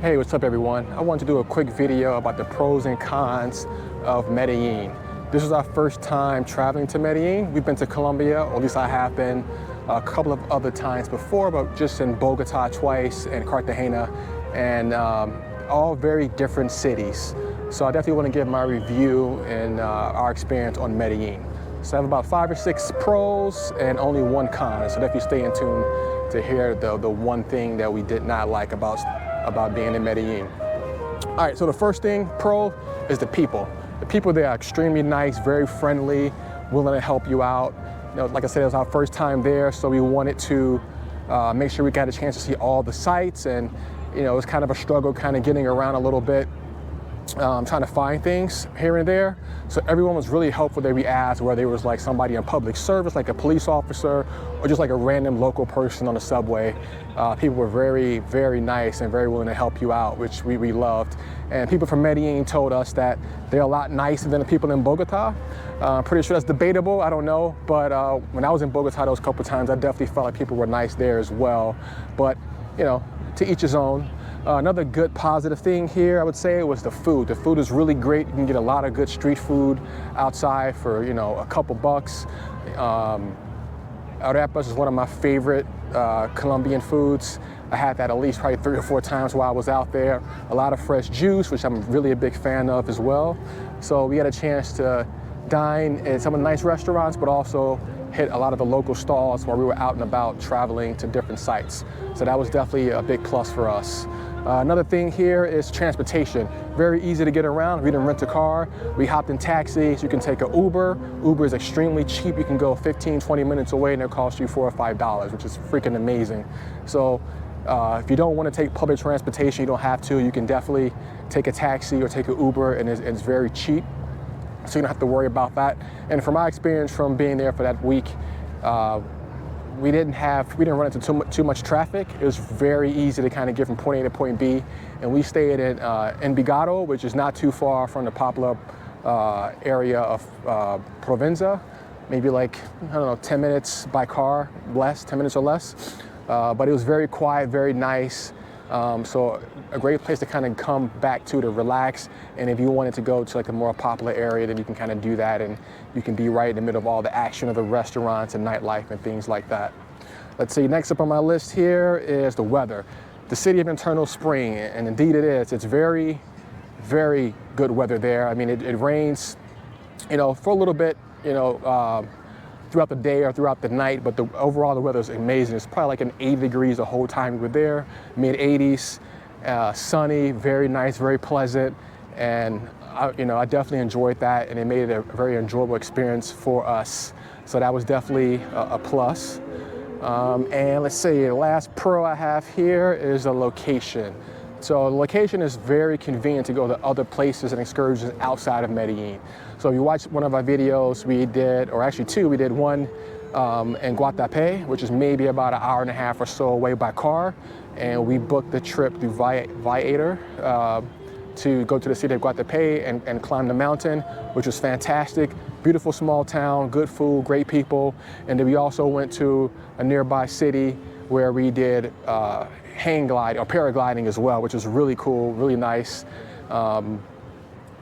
Hey, what's up everyone? I wanted to do a quick video about the pros and cons of Medellin. This is our first time traveling to Medellin. We've been to Colombia, or at least I have been a couple of other times before, but just in Bogota twice and Cartagena, and all very different cities. So I definitely want to give my review and our experience on Medellin. So I have about 5 or 6 pros and only 1 con, so definitely stay in tune to hear the one thing that we did not like about being in Medellin. All right, so the first thing, pro, is the people. The people there are extremely nice, very friendly, willing to help you out. You know, like I said, it was our first time there, so we wanted to make sure we got a chance to see all the sights, and you know, it was kind of a struggle kind of getting around a little bit, trying to find things here and there. So everyone was really helpful that we asked, whether it was like somebody in public service, like a police officer, or just like a random local person on the subway. People were very, very nice and very willing to help you out, which we loved. And people from Medellin told us that they're a lot nicer than the people in Bogota. Pretty sure that's debatable, I don't know. But when I was in Bogota those couple times, I definitely felt like people were nice there as well. But, you know, to each his own. Another good positive thing here, I would say, was the food. The food is really great. You can get a lot of good street food outside for, you know, a couple bucks. Arepas is one of my favorite Colombian foods. I had that at least probably 3 or 4 times while I was out there. A lot of fresh juice, which I'm really a big fan of as well. So we had a chance to dine in some of the nice restaurants, but also hit a lot of the local stalls while we were out and about traveling to different sites. So that was definitely a big plus for us. Another thing here is transportation. Very easy to get around. We didn't rent a car. We hopped in taxis. You can take an Uber. Uber is extremely cheap. You can go 15, 20 minutes away and it'll cost you $4 or $5, which is freaking amazing. So if you don't want to take public transportation, you don't have to. You can definitely take a taxi or take an Uber, and it's very cheap. So you don't have to worry about that. And from my experience from being there for that week, we didn't run into too much traffic. It was very easy to kind of get from point A to point B. And we stayed in Envigado, which is not too far from the popular area of Provenza. Maybe like, I don't know, 10 minutes by car, 10 minutes or less. But it was very quiet, very nice. So a great place to kind of come back to relax. And if you wanted to go to like a more popular area, then you can kind of do that, and you can be right in the middle of all the action of the restaurants and nightlife and things like that. Let's see, next up on my list here is the weather. The city of eternal spring, and indeed it is. It's very, very good weather there. I mean, it rains, you know, for a little bit, you know, throughout the day or throughout the night, but overall the weather is amazing. It's probably like an 80 degrees the whole time we were there, mid-80s, sunny, very nice, very pleasant, and I definitely enjoyed that, and it made it a very enjoyable experience for us. So that was definitely a plus. And let's see, the last pro I have here is the location. So the location is very convenient to go to other places and excursions outside of Medellin. So if you watch one of our videos, we did, or actually 2, we did one in Guatapé, which is maybe about an hour and a half or so away by car. And we booked the trip through Viator to go to the city of Guatapé and climb the mountain, which was fantastic. Beautiful small town, good food, great people. And then we also went to a nearby city where we did hang glide or paragliding as well, which was really cool, really nice.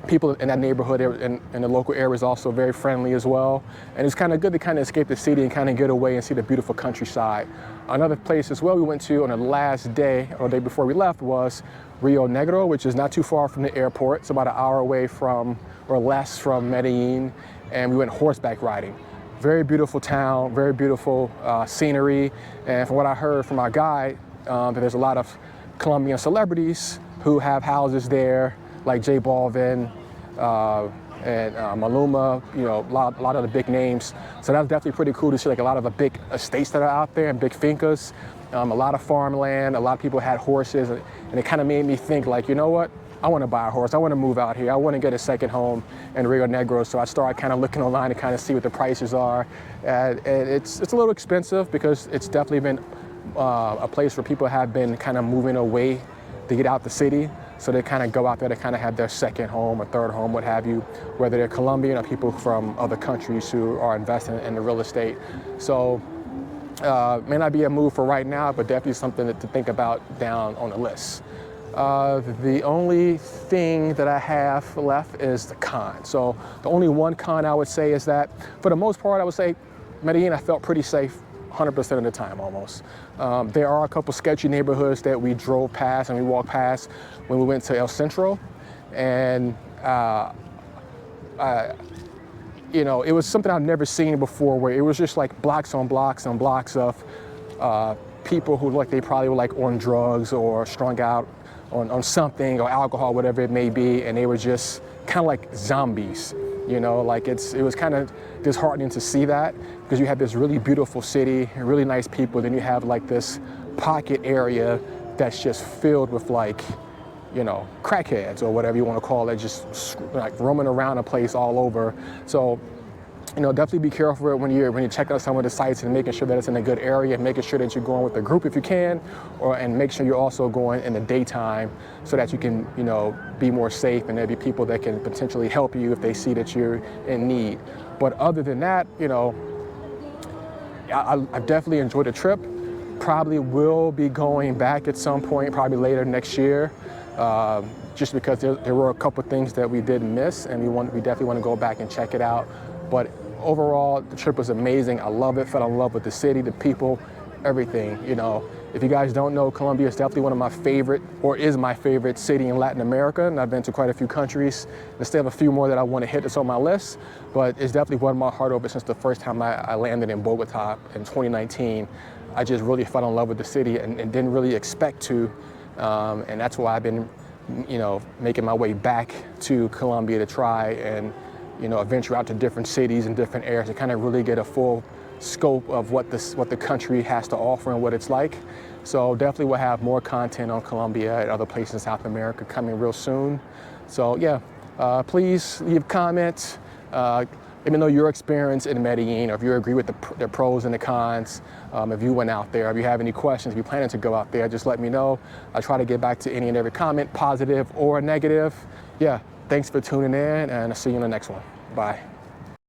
People in that neighborhood in the local area is also very friendly as well. And it's kind of good to kind of escape the city and kind of get away and see the beautiful countryside. Another place as well we went to on the last day or day before we left was Rio Negro, which is not too far from the airport. It's about an hour away from, or less from, Medellin. And we went horseback riding. Very beautiful town, very beautiful scenery. And from what I heard from our guide, that there's a lot of Colombian celebrities who have houses there, like J Balvin and Maluma, you know, a lot of the big names. So that's definitely pretty cool to see, like a lot of the big estates that are out there and big fincas, a lot of farmland. A lot of people had horses, and it kind of made me think, like, you know what? I want to buy a horse. I want to move out here. I want to get a second home in Rio Negro. So I started kind of looking online to kind of see what the prices are. And it's a little expensive because it's definitely been a place where people have been kind of moving away to get out the city. So they kind of go out there to kind of have their second home or third home, what have you, whether they're Colombian or people from other countries who are investing in the real estate. So may not be a move for right now, but definitely something to think about down on the list. The only thing that I have left is the con. So the only one con I would say is that, for the most part, I would say Medellin, I felt pretty safe 100% of the time almost. There are a couple sketchy neighborhoods that we drove past and we walked past when we went to El Centro. And you know, it was something I've never seen before, where it was just like blocks on blocks on blocks of people who looked like they probably were like on drugs or strung out on something, or alcohol, whatever it may be, and they were just kind of like zombies. You know, like it was kind of disheartening to see that, because you have this really beautiful city and really nice people, then you have like this pocket area that's just filled with like, you know, crackheads or whatever you want to call it, just like roaming around the place all over. So, you know, definitely be careful when you check out some of the sites, and making sure that it's in a good area, and making sure that you're going with a group if you can, and make sure you're also going in the daytime so that you can, you know, be more safe, and there'll be people that can potentially help you if they see that you're in need. But other than that, you know, I've definitely enjoyed the trip. Probably will be going back at some point, probably later next year, just because there were a couple things that we did miss, and we definitely want to go back and check it out. But overall, the trip was amazing. I love it, fell in love with the city, the people, everything. You know, if you guys don't know, Colombia is definitely one of my favorite, or is my favorite city in Latin America, and I've been to quite a few countries. I still have a few more that I want to hit that's on my list, but it's definitely won my heart over since the first time I landed in Bogota in 2019. I just really fell in love with the city and didn't really expect to, and that's why I've been, you know, making my way back to Colombia to try and, you know, venture out to different cities and different areas to kind of really get a full scope of what the country has to offer and what it's like. So definitely we'll have more content on Colombia and other places in South America coming real soon. So yeah, please leave comments. Let me know your experience in Medellin, or if you agree with the pros and the cons. If you went out there, if you have any questions, if you're planning to go out there, just let me know. I try to get back to any and every comment, positive or negative. Yeah, thanks for tuning in, and I'll see you in the next one. Bye.